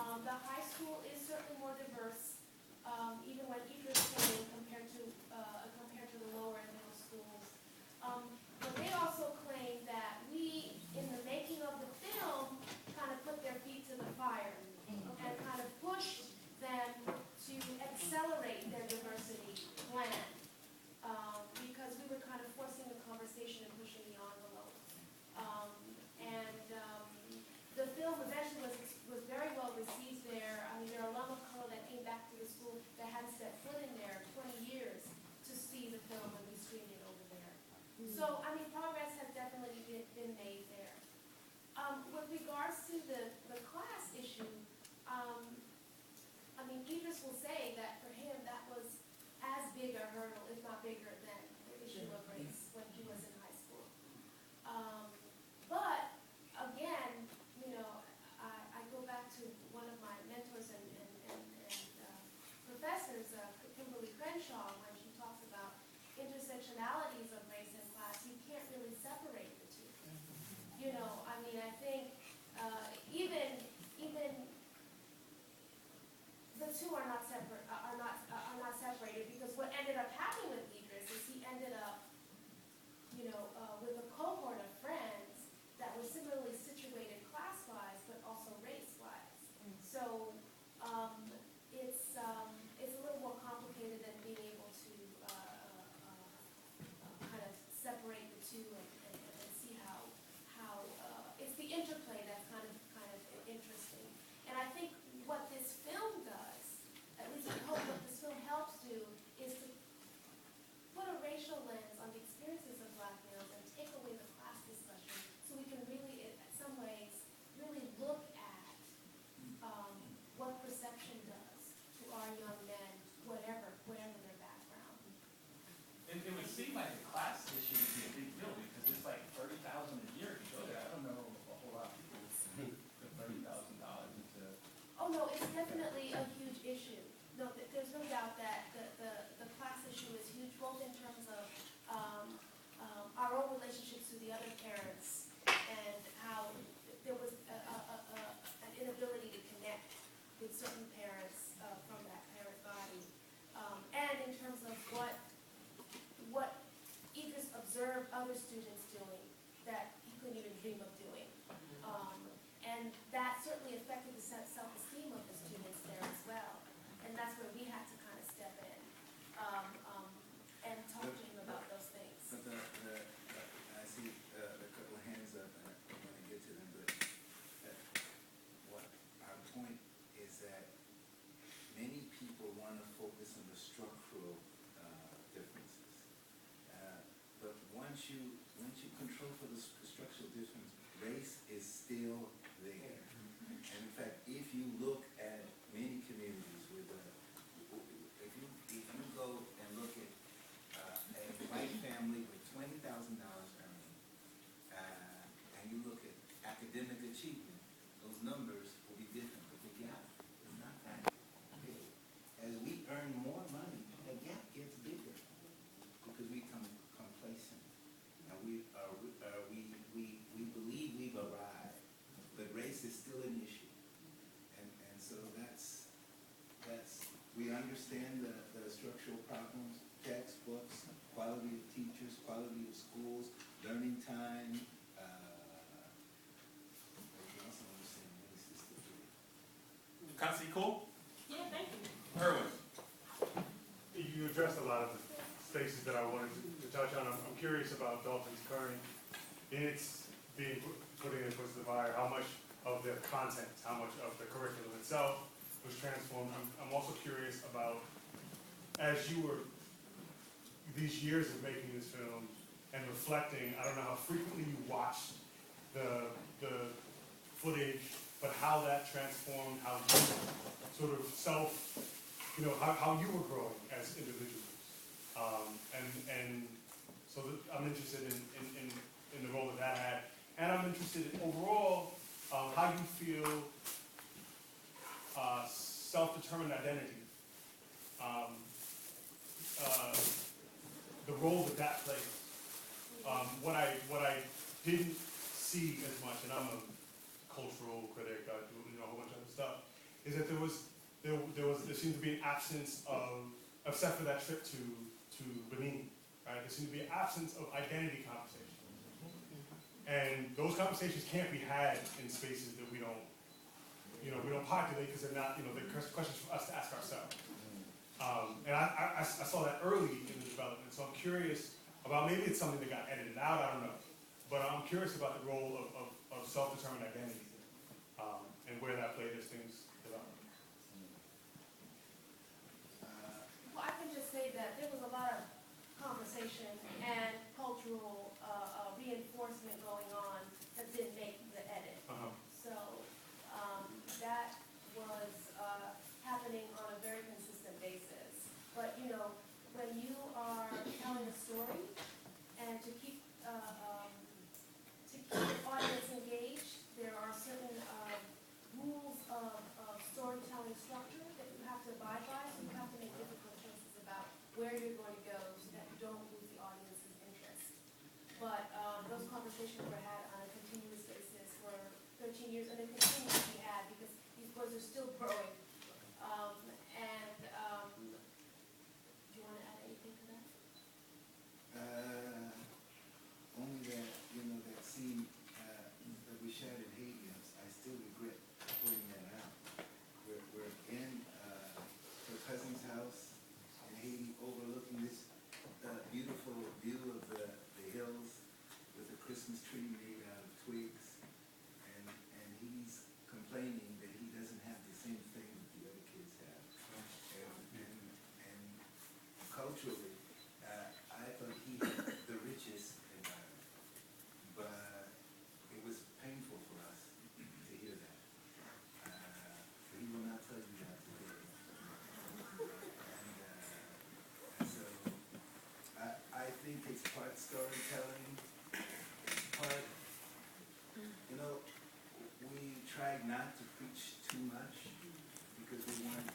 The high school is certainly more diverse, even when Idris came compared to the lower and middle schools. But they also claim that we, in the making of the film, kind of put their feet to the fire and kind of pushed them to accelerate their diversity plan, because we were kind of forcing the conversation and pushing the envelope. The film eventually was very well received there. I mean, there are alum of color that came back to the school that hadn't set foot in there 20 years to see the film, and we screened it over there. So, I mean, progress has definitely been made there. With regards to the class issue, I mean, Idris will say that for him that was as big a hurdle, if not bigger, than the issue of race when he was in high school. But again, you know, I go back to one of my mentors and professors, Kimberly Crenshaw, when she talks about intersectionalities of race and class. You can't really separate the two. You know, I mean, I think even the two are not separate. Are not separated, because what ended up happening with Idris is he ended up, you know, with a cohort of friends that were similarly situated class-wise, but also race-wise. So it's a little more complicated than being able to kind of separate the two and see how it's the interplay that's kind of interesting. And I think what this film does, at least I hope what this film helps do, is to put a racial lens on the experiences of Black males and take away the class discussion, so we can really, in some ways, really look at what perception does to our young men, whatever their background. It would seem like the class issue would be a big deal, because it's like $30,000 a year to go there. I don't know a whole lot of people who put $30,000 into. Oh no, it's definitely a huge issue. No, there's no doubt that the class issue is huge, both in terms of our own relationships to the other parents and how there was an inability to connect with certain parents from that parent body, and in terms of what Idris observed other students doing that he couldn't even dream of doing. And that certainly affected the self-esteem of the students there as well. And that's where we had to kind of step in and talk to him about those things. But I see a couple of hands up, and I want to get to them, but what our point is that many people want to focus on the structural differences. But once you control for the structural difference, race is still there. And in fact, if you look at many communities with if you go and look at a white family with $20,000 earning, and you look at academic achievement, those numbers will be different, but the gap is not that big. As we earn more money, the gap gets bigger because we become complacent. And we believe we've arrived, but race is still an issue. And so that's we understand the structural problems, textbooks, quality of teachers, quality of schools, learning time. We also understand race is still here. Constance, cool? Yeah, thank you. Erwin. You addressed a lot of the spaces that I wanted to touch on. I'm curious about Dalton's Current. In its being putting it towards the fire, how much of the content, how much of the curriculum itself was transformed. I'm also curious about, as you were, these years of making this film and reflecting, I don't know how frequently you watched the footage, but how that transformed how you sort of how you were growing as individuals. And so I'm interested in the role that had. And I'm interested in overall how you feel self-determined identity, the role that plays. What I didn't see as much, and I'm a cultural critic, I do a whole bunch of other stuff, is that there seemed to be an absence of, except for that trip to Benin, right? There seemed to be an absence of identity conversations. And those conversations can't be had in spaces that we don't populate because they're not, they're questions for us to ask ourselves. And I saw that early in the development, so I'm curious about, maybe it's something that got edited out, I don't know. But I'm curious about the role of self-determined identity and where that played as things develop. Well, I can just say that there was a lot of conversation and cultural reinforcement going on that didn't make the edit. So that was happening on a very consistent basis. But when you are telling a story and to keep the audience engaged, there are certain rules of storytelling structure that you have to abide by. So you have to make difficult choices about where you're going to go so that you don't lose the audience's interest. But those conversations were had on a continuous basis for 13 years, and they continue to be had because these boys are still growing. Do you want to add anything to that? Only that, that scene that we shot in Haiti, I still regret putting that out. We're in her cousin's house in Haiti, overlooking this beautiful view of the hills with a Christmas tree made out of twigs, and he's complaining that he doesn't have the same thing that the other kids have. And culturally, I thought he had the richest environment, but it was painful for us to hear that. He will not tell you that today. And so I think it's part storytelling, it's part, we tried not to preach too much because we want